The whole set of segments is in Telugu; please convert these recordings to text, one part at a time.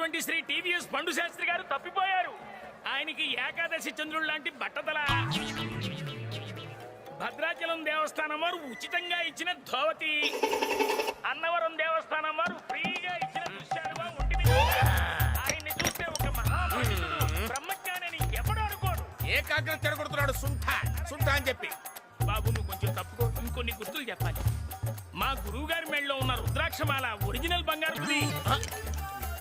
ఉన్నటువంటి శ్రీ టీవీఎస్ పండు శాస్త్రి గారు తప్పిపోయారు. ఆయనకి ఏకాదశి చంద్రుడు లాంటి బట్టతల. భద్రాచలం దేవస్థానం వారు ఉచితంగా ఇచ్చిన ధోవతి, అన్నవరం దేవస్థానం వారు ఫ్రీగా ఇచ్చిన దృశ్యాలుగా ఉండి ఆయన్ని చూస్తే ఒక మహాపండితుడు బ్రహ్మజ్ఞాని ఎవడు అనుకోడు. ఏకాగ్రత చెడగొడుతున్నాడు సుంఠ అని చెప్పి. బాబు నువ్వు కొంచెం తప్పుకో, ఇంకొన్ని గుర్తులు చెప్పాలి. మా గురువు గారి మెడలో ఉన్న రుద్రాక్షమాల ఒరిజినల్ బంగారంది.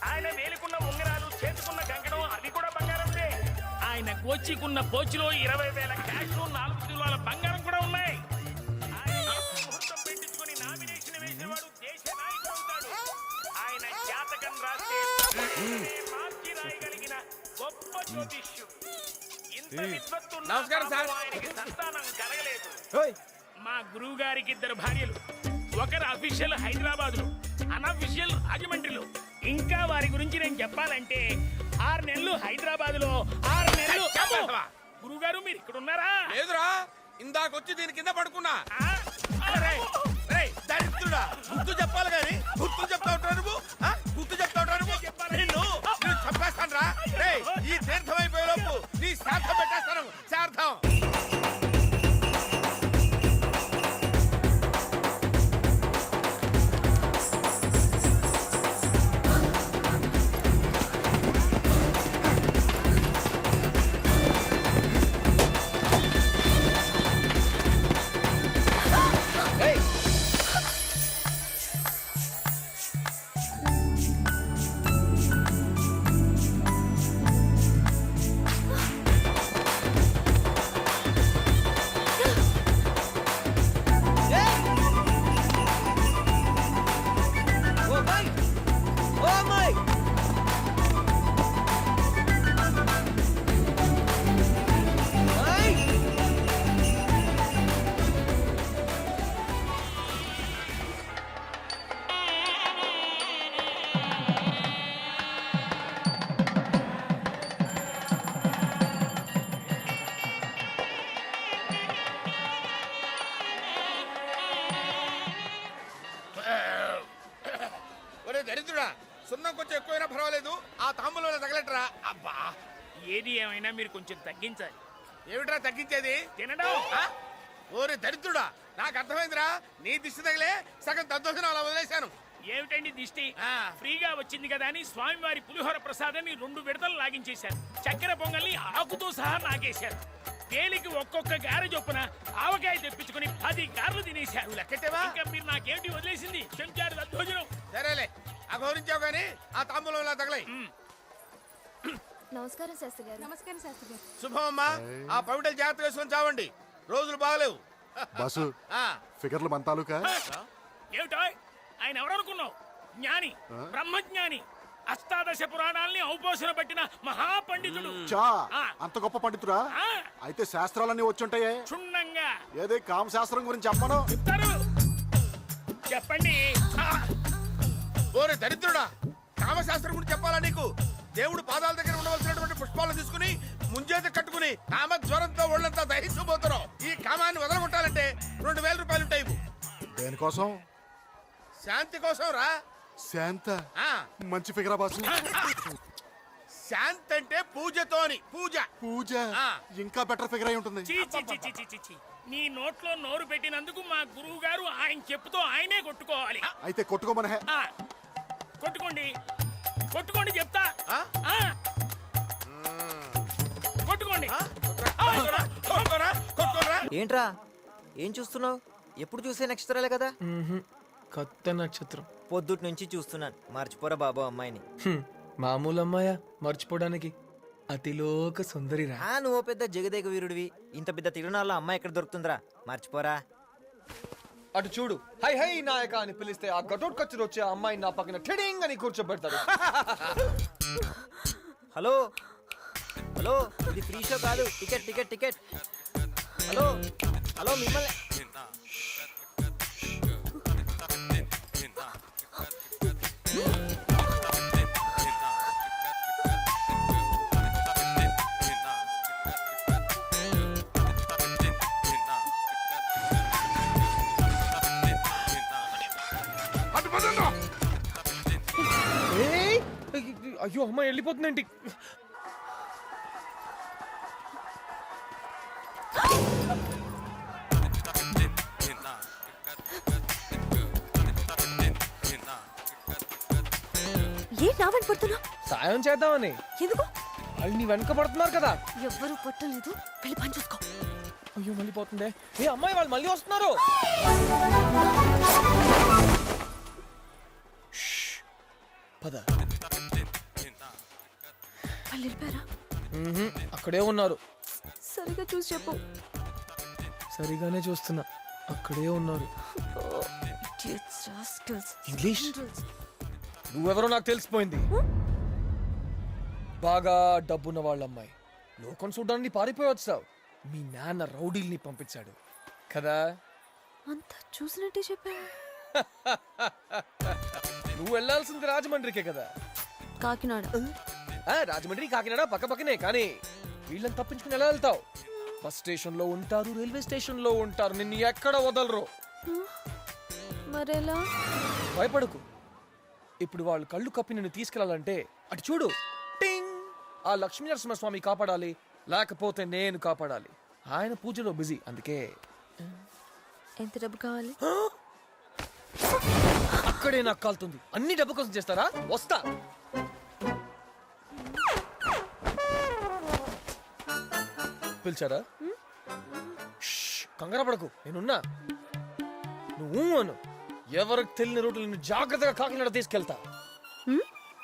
ఆయన వేలుకున్న ఉంగరాలు, చేతుకున్న కంకణం అవి కూడా బంగారందే. ఆయన గోచికున్న పోచిలో 20,000 క్యాష్, 4 కిలోల బంగారం కూడా ఉన్నాయి. ఆయన ముహూర్తం పెట్టించుకుని నామినేషన్ వేసేవాడు దేశ నాయకుడు అవుతాడు. ఆయన జాతకం రాస్తే మార్చి రాయగలిగిన గొప్ప జ్యోతిష్యుడు. ఇంత విద్వత్తున్న ఆయనకి సంతానం కలగలేదు. మా గురువు గారికి 2 భార్యలు. ఒకరు అఫీషియల్ హైదరాబాద్ లో, అన్అఫీషియల్ రాజమండ్రిలో. ఇంకా వారి గురించి నేను చెప్పాలంటే 6 నెలలు హైదరాబాద్ లో, 6 నెలలు. గురువు గారు మీరు ఇక్కడ ఉన్నారా? లేదురా, ఇందాకొచ్చి దీని కింద పడుకున్నా. దరిద్రుడా, గుర్తు చెప్పాలి కానీ గుర్తు చెప్తా ఉంటావు నువ్వు. గుర్తు చెప్తా ఉంటావు నువ్వు. నిన్ను చంపేస్తాను రా. ఈ తీర్థం అయిపోయే లోపు నీ శ్రాద్ధం పెట్టేస్తాను. శ్రాద్ధం దరిద్రుడా, సున్నం కొంచెం ఎక్కువైనా పర్వాలేదు, ఆ తాంబూలంలో తగలట్రా. అబ్బా, ఏది ఏమైనా మీరు కొంచెం తగ్గించాలి. ఏమిట్రా తగ్గించేది? తినడం. ఓరే దరిద్రుడా, నాకు అర్థమైందిరా. నీ దిష్టి తగిలే సగం దద్దోజనం అలా వదిలేశాను. ఏమిటండి దిష్టి? ఫ్రీగా వచ్చింది కదా అని స్వామివారి పులిహోర ప్రసాదాన్ని 2 విడతలు లాగించేశారు. చక్కెర పొంగల్ని ఆకుతో సహా నాగేశారు. తేలికి ఒక్కొక్క గారె చొప్పున ఆవకాయ తెప్పించుకుని 10 గారెలు తినేశారు. లెక్కటేవా? ఇంకా మీరు నాకేమిటి వదిలేసింది? చెంచారు దద్దోజనం. సరేలే, అఘోరించావు గానీ ఆ తాంబూలంలో తగలే. నమస్కారం శాస్త్రి గారు. నమస్కారం శాస్త్రి గారు. శుభమమ్మా. ఆ పవిటలు జాగ్రత్త వేసుకొని చావండి, రోజులు బాగలేవు. బాసు, ఫిగర్లు మన తాలూకా? ఏమిటో ఆయన ఎవరనుకున్నావు? జ్ఞాని, బ్రహ్మజ్ఞాని, అష్టాదశ పురాణాల్ని ఔపోసన పట్టిన మహాపండితుడు. అంత గొప్ప పండితుడా? అయితే శాస్త్రాలన్నీ వచ్చుంటాయే క్షుణ్ణంగా. ఏదే కామశాస్త్రం గురించి చెప్పను. చెప్పండి. ఓరే దరిద్రుడా, కామశాస్త్రం గురించి చెప్పాలా నీకు? దేవుడు పాదాల దగ్గర ఉండవలసినటువంటి పుష్పాలను తీసుకుని ముంజేత కట్టుకుని కామ జ్వరంతో ఒళ్ళంతా దహించబోతున్నావు. ఈ కామాన్ని వదలగొట్టాలంటే 2,000 రూపాయలు ఉంటాయి. దేనికోసం? శాంతి కోసం రా. శాంత? మంచి ఫిగరా బాసు. శాంతి అంటే పూజతోని. పూజ పూజ ఇంకా బెటర్ ఫిగర్ అయి ఉంటుంది. నీ నోట్లో నోరు పెట్టినందుకు మా గురువు గారు ఆయన చెప్పుతో ఆయనే కొట్టుకోవాలి. అయితే కొట్టుకోమనే. కొట్టుకోండి, కొట్టుకోండి చెప్తా. కొట్టుకోండి. ఏంట్రా ఏం చూస్తున్నావు? ఎప్పుడు చూసే నక్షత్రాలే కదా. కొత్త నక్షత్రం. పొద్దుటి నుంచి చూస్తున్నాను. మర్చిపోరా బాబు అమ్మాయిని. మామూలు అమ్మాయా మర్చిపోవడానికి? అతిలోక సుందరిరా. నువ్వు పెద్ద జగదేక వీరుడివి. ఇంత పెద్ద తిరునాళ్ళ అమ్మాయి ఎక్కడ దొరుకుతుందిరా? మర్చిపోరా. అటు చూడు, హై హై నాయక అని పిలిస్తే ఆ గటోట్కొచ్చి వచ్చే అమ్మాయి నా పక్కన ఠిడింగ్ అని కూర్చోబెడతాడు. హలో హలో, ఇది ఫ్రీ షో కాదు. Ticket ticket ticket. Hello hello, మిమ్మల్ని. అయ్యో అమ్మాయి వెళ్ళిపోతుందేంటి? ఏ నావని పడుతున్నా? సాయం చేద్దామని. ఎందుకు? వాళ్ళు నీ వెనక పడుతున్నారు కదా. ఎవ్వరూ పట్టలేదు, వెళ్ళి పని చూసుకో. అయ్యో మళ్ళీ పోతుందే. ఏ అమ్మాయి వాళ్ళు మళ్ళీ వస్తున్నారు. షష్. పద. వాళ్ళు వెళ్ళిపోయారా? అక్కడే ఉన్నారు. సరిగా చూసి చెప్పు. సరిగానే చూస్తున్నా, అక్కడే ఉన్నారు. Idiots, rascals, English? scoundrels. నువ్వెవరో నాకు తెలిసిపోయింది. బాగా డబ్బున్న వాళ్ళ అమ్మాయి. లోకం చూడడానికి పారిపోయి వచ్చావు. మీ నాన్న రౌడీల్ని పంపించాడు కదా. అంతా చూసినట్టే చెప్పా. నువ్వు వెళ్ళాల్సింది రాజమండ్రికే కదా. కాకినాడ. రాజమండ్రి కాకినాడ పక్క పక్కనే, కానీ వీళ్ళని తప్పించుకుని ఎలా వెళ్తావు? బస్ స్టేషన్ లో ఉంటారు, రైల్వే స్టేషన్ లో ఉంటారు, నిన్ను ఎక్కడ వదలరు. మరెలా? భయపడకు. ఇప్పుడు వాళ్ళు కళ్ళు కప్పి నిన్ను తీసుకెళ్లాలంటే అటు చూడు, టింగ్, ఆ లక్ష్మీ నరసింహస్వామి కాపాడాలి, లేకపోతే నేను కాపాడాలి. ఆయన పూజలో బిజీ, అందుకే. ఎంత డబ్బు కావాలి? అక్కడే నాకు కాలుతుంది. అన్ని డబ్బు కోసం చేస్తారా? వస్తా. పిలిచారా? కంగారు పడకు, నేనున్నా. నువ్వు అను. ఎవరికి తెలియని రూట్లు నిన్ను జాగ్రత్తగా కాకినాడ తీసుకెళ్తా.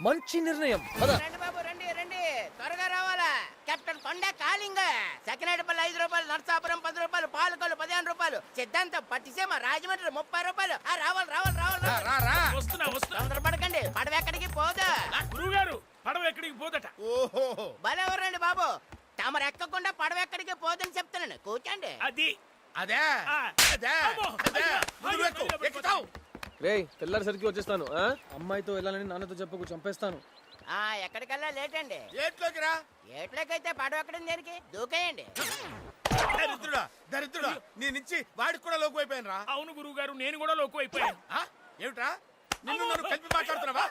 మంచి నిర్ణయం. రండి బాబు, రండి రండి, త్వరగా రావాలా. కెప్టెన్ కొండ కాలింగ్. సకినాటిపల్లి 5 రూపాయలు, నర్సాపురం 10 రూపాయలు, పాలకొల్లు 15 రూపాయలు, సిద్ధాంతం పట్టిసీమ రాజమండ్రి 30 రూపాయలు. రావాలి రావాలి రావాలి. వస్తున్నా వస్తున్నా. తొందరపడకండి, పడవ ఎక్కడికి పోదు. గురువు గారు పడవ ఎక్కడికి పోదట. ఓహో, భలేవరండి బాబు, తమరు ఎక్కకుండా పడవ ఎక్కడికి పోదని చెప్తున్నాను. కూర్చోండి. అది అదే ఆ. అదే అమ్మో, అదే అయ్యో, ముందు అయ్యో, ఎక్కు, అయ్యో, ఎక్కుతావు. రేయ్, తెల్లారిసరికి వచ్చేస్తాను. అమ్మాయితో వెళ్ళాలని నాన్నతో చెప్పకు, చంపేస్తాను. ఎక్కడికల్లా లేట్ అండి. ఏట్లోకి రా. ఏట్లోకైతే పడవ ఎక్కడం దేనికి, దూకేయండి. దరిద్రుడా దరిద్రుడా, నీ నుంచి వాడికి కూడా లోకు అయిపోయాను రా. అవును గురువు గారు, నేను కూడా లోకు అయిపోయాను. ఏమిట్రా, నిన్ను నన్ను కలిపి మాట్లాడుతున్నావా?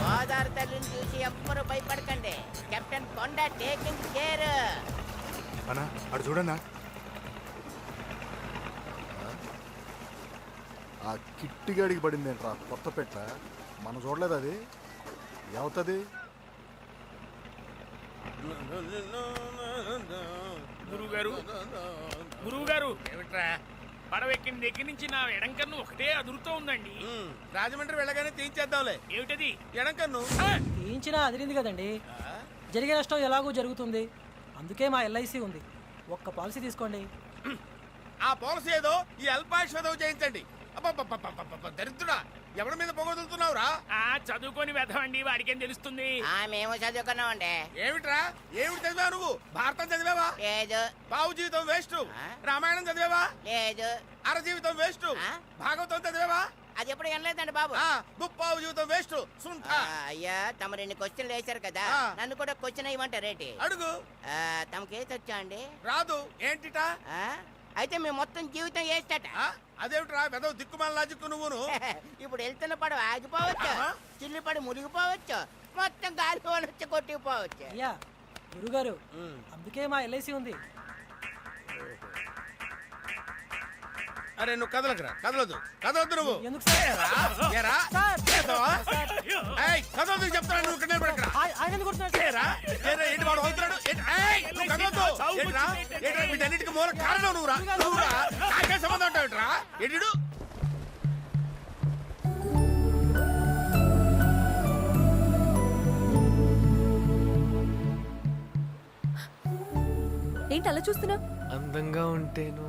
గోదావరి తల్లిని చూసి ఎవ్వరు భయపడకండి. కెప్టెన్ కొండ టేకింగ్ కేర్. అన్నా అటు చూడన్నా, ఆ కిట్టిగాడికి పడింది ఏంట్రా కొత్త పెట్ట. మనం చూడలేదు అది ఏమవుతుంది. గురువు గారు ఏమిట్రా, పడవ ఎక్కిన దగ్గర నుంచి నా ఎడంకన్ను ఒకటే అదురుతూ ఉందండి. రాజమండ్రి వెళ్ళగానే తీయించేద్దాంలే. ఏమిటది? ఎడంకన్ను. తీయించినా అదిరింది కదండి. జరిగే నష్టం ఎలాగో జరుగుతుంది, అందుకే మా ఎల్ఐసి ఉంది. ఒక్క పాలసీ తీసుకోండి. ఆ పాలసీ ఏదో ఈ అల్పాయుష్ ఏదో చేయించండి. అబ్బబ్బబ్బబ్బబ్బబ్బ, దరిద్రుడా, ఎవరి మీద పొగదులుతున్నావురా? చదువుకొని వెధవండి, వాడికేం తెలుస్తుంది? మేము చదువుకున్నామండి. ఏమిట్రా, ఏమిటి చదివావు నువ్వు? భారతం చదివావా? లేదు. బావు జీవితం వేస్ట్. రామాయణం చదివావా? లేదు. అర జీవితం వేస్ట్. భాగవతం చదివావా? అది ఎప్పుడు వినలేదండి బాబు. ముప్పావు జీవితం వేస్ట్. అయ్యా, తమరు ఇన్ని క్వశ్చన్లు వేశారు కదా, నన్ను కూడా క్వశ్చన్ అయ్యమంటారేంటి? అడుగు. తమకేసి వచ్చా అండి? రాదు. ఏంటిటా? అయితే మేము మొత్తం జీవితం వేస్తట. అదేమిట్రా వెదవ దిక్కుమాల లాజిక్కు నువ్వును. ఇప్పుడు వెళ్తున్న పడవ ఆగిపోవచ్చు, చిల్లి పడి మునిగిపోవచ్చు, మొత్తం గాలి వచ్చి కొట్టుకుపోవచ్చు. అయ్యా గురుగారు, అందుకే మా ఎల్ఐసి ఉంది. అరే నువ్వు కదలకురా, కదలొద్దు నువ్వు. ఎందుకు సార్? ఏరా? చేస్తావా? ఏయ్, కదలొద్దు చెప్తాను, నువ్వు ఇక్కడ నిలబడకురా. ఆయన ఎందుకు కొడుతున్నారు సార్? ఏరా? ఏంటి వాడు అవుతున్నాడు? ఏయ్, నువ్వు కదలొద్దు. ఏంట్రా? వీటన్నిటికీ మూల కారణం నువ్వురా. నాకే సంబంధం ఉంటావుట్రా? ఏంటిడు? ఏంటి అలా చూస్తున్నా? అందంగా ఉంటేను.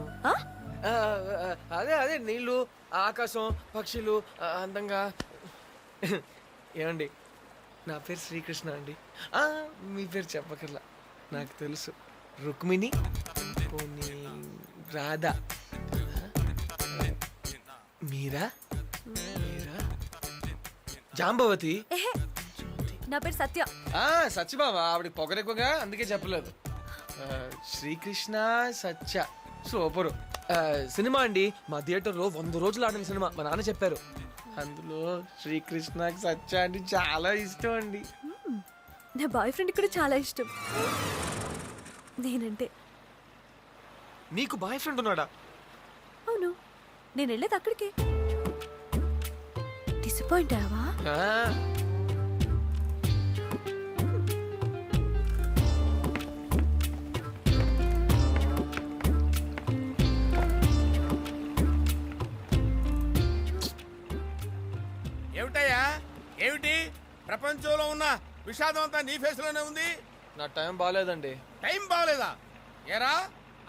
అదే అదే నీళ్ళు, ఆకాశం, పక్షులు అందంగా. ఏమండి, నా పేరు శ్రీకృష్ణ అండి. మీ పేరు చెప్పకర్లా, నాకు తెలుసు. రుక్మిణి, పోనీ రాధా, మీరా మీరా జాంబవతి. ఏహే, నా పేరు సత్య. సత్యబాబా, ఆవిడ పొగరెక్కువగా, అందుకే చెప్పలేదు. శ్రీకృష్ణ, సత్య, సూపర్. సినిమా అండి, మా థియేటర్లో 100 రోజులు ఆడిన సినిమా. మా నాన్న చెప్పారు. అందులో శ్రీకృష్ణకి సత్య అంటే చాలా ఇష్టం అండి. నా బాయ్ ఫ్రెండ్ కూడా చాలా ఇష్టం నేనంటే. నీకు బాయ్ ఫ్రెండ్ ఉన్నాడా? అవును, నేను వెళ్ళేది అక్కడికే. డిసప్పాయింట్ అయ్యావా? ఆ, ఏమిటయ్యా ఏమిటి? ప్రపంచంలో ఉన్న విషాదం అంతా నీ ఫేస్ లోనే ఉంది. నా టైం బాగాలేదండి. టైం బాగలేదా? ఏరా,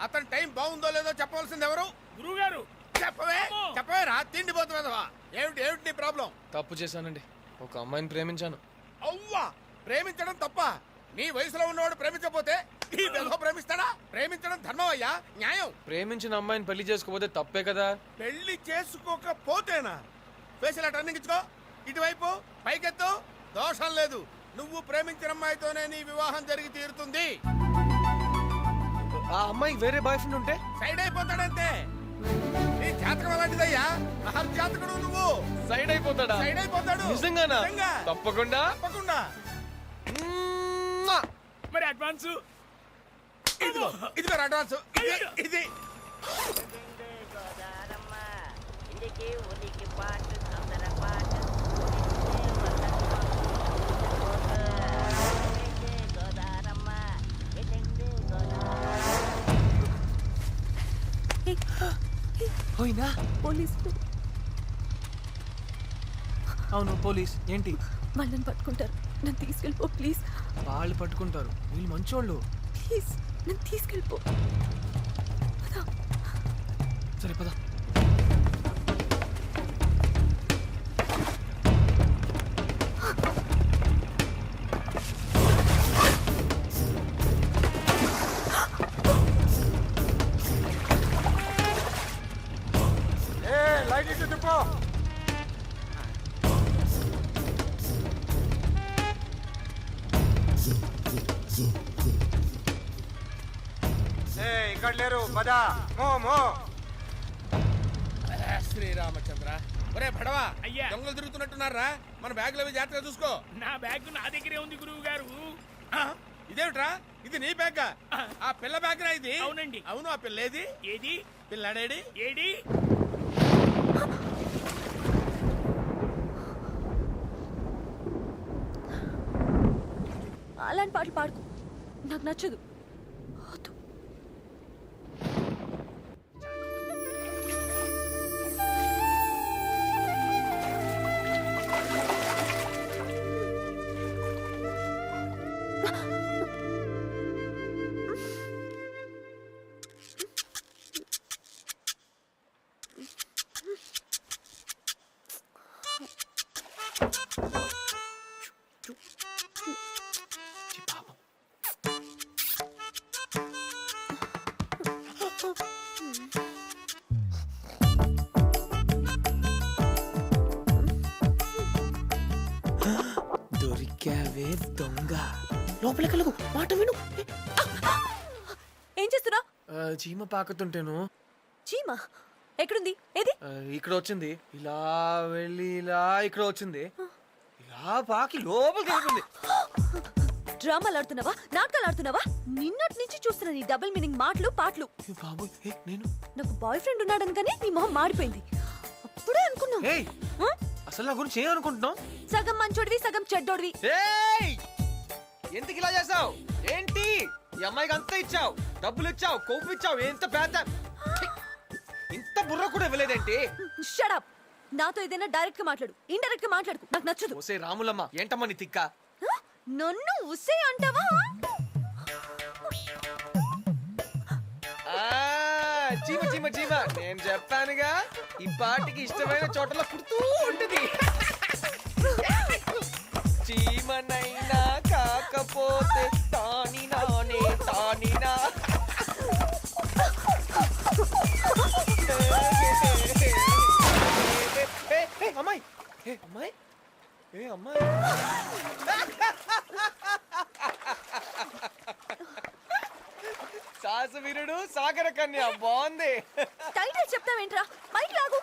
అతని టైం బాగుందో లేదో చెప్పవలసింది ఎవరు? గురువు గారు చెప్పవే చెప్పవే రా, తిండిపోతున్నదవా? ఏమిటి ఏమిటి నీ ప్రాబ్లం? తప్పు చేశానండి. ఒక అమ్మాయిని ప్రేమించాను. అవ్వా, ప్రేమించడం తప్ప? నీ వయసులో ఉన్నవాడు ప్రేమించకపోతే ఈ విధవ ప్రేమిస్తాడా? ప్రేమించడం ధర్మం అయ్యా, న్యాయం. ప్రేమించిన అమ్మాయిని పెళ్లి చేసుకోకపోతే తప్పే కదా. పెళ్లి చేసుకోకపోతేనా? ఫేస్ ఇలా టర్నింగ్ ఇచ్చుకో, ఇటువైపు పైకెత్తు. దోషం లేదు, నువ్వు ప్రేమించిన అమ్మాయితోనే నీ వివాహం జరిగి తీరుతుంది. ఆ అమ్మాయికి వేరే బాయ్ ఫ్రెండ్ ఉంటే సైడ్ అయిపోతాడంతే. నీ జాతకం అలాంటిదయ్యా, మహర్జాతకుడు నువ్వు. సైడ్ అయిపోతాడా? సైడ్ అయిపోతాడు. నిజంగానా? నిజంగా. తప్పకుండా. తప్పకుండా. మ్మ్. మరి అడ్వాన్స్ ఇదిగో ఇదిగో అడ్వాన్స్. ఇది గోదారమ్మ ఇంటికి ఉనికి పాటు తొందర పాటు గోదారమ్మ పోయినా? పోలీస్ అవును, పోలీస్. ఏంటి? వాళ్ళని పట్టుకుంటారు, నన్ను తీసుకెళ్ళిపో ప్లీజ్. వాళ్ళు పట్టుకుంటారు, వీళ్ళు మంచోళ్ళు. ప్లీజ్ నన్ను తీసుకెళ్ళిపో. పద. సరే పద. లైట్ ఇటు తిప్పో. ఇక్కడ లేరు పదా మో శ్రీరామచంద్ర, ఒరే భడవా, అయ్యా. దొంగలు తిరుగుతున్నట్టున్నారా? మన బ్యాగులు అవి జాగ్రత్తగా చూసుకో. నా బ్యాగ్ నా దగ్గరే ఉంది గురువు గారు. ఇదేమిట్రా, ఇది నీ బ్యాగ్? ఆ పిల్ల బ్యాగ్ రా ఇది. అవునండి. అవును, ఆ పిల్ల ఏది? ఏది? పిల్లాడేడి? ఏడి? అలాంటి పాటలు పాడుకో, నాకు నచ్చదు. వద్దు. దొరికావే దొంగ. లోపలికి వెళ్ళకు, మాట విను. ఏం చేస్తున్నా? చీమ పాకుతుంటేను చీమా ఎక్కడుంది? ఏది? ఇక్కడ వచ్చింది, ఇలా వెళ్ళి ఇలా ఇక్కడ వచ్చింది, ఇలా పాకి లోపలికి వెళ్ళింది. డ్రామాలు ఆడుతున్నావా, నాటకాలు ఆడుతున్నావా? నిన్నటి నుంచి చూస్తున్నా నీ డబుల్ మీనింగ్ మాటలు పాటలు. బాబు, నేను నాకు బాయ్ ఫ్రెండ్ ఉన్నాడని కానీ నీ మొహం మాడిపోయింది. అప్పుడే అనుకున్నా. ఏయ్, అసలు నా గురించి ఏమనుకుంటున్నావు? సగం మంచోడివి సగం చెడ్డోడివి. ఏయ్, ఎందుకు ఇలా చేసావు? ఏంటి ఈ అమ్మాయికి అంత ఇచ్చావు, డబ్బులు ఇచ్చావు, కొవ్వు ఇచ్చావు, ఎంత పెద్ద ఇంత బుర్ర కూడా ఇవ్వలేదేంటి? Shut up. నాతో ఏదైనా డైరెక్ట్ గా మాట్లాడు, ఇండైరెక్ట్ గా మాట్లాడుకు, నాకు నచ్చదు. ఓసే రాములమ్మ, ఏంటమ్మా నీ తిక్క? హ? నన్ను ఉస్సే అంటావా? చీమ చీమ చీమ, నేను చెప్పానుగా, ఈ పాటికి ఇష్టమైన చోటలో పుడుతూ ఉంటుంది. చీమనైనా కాకపోతే తాని నానే తానినా. అమ్మాయి, అమ్మాయి, అమ్మాయి, సాహస వీరుడు సాగర కన్య బాగుంది టైటిల్ చెప్తావేంట్రా? పైకి లాగు.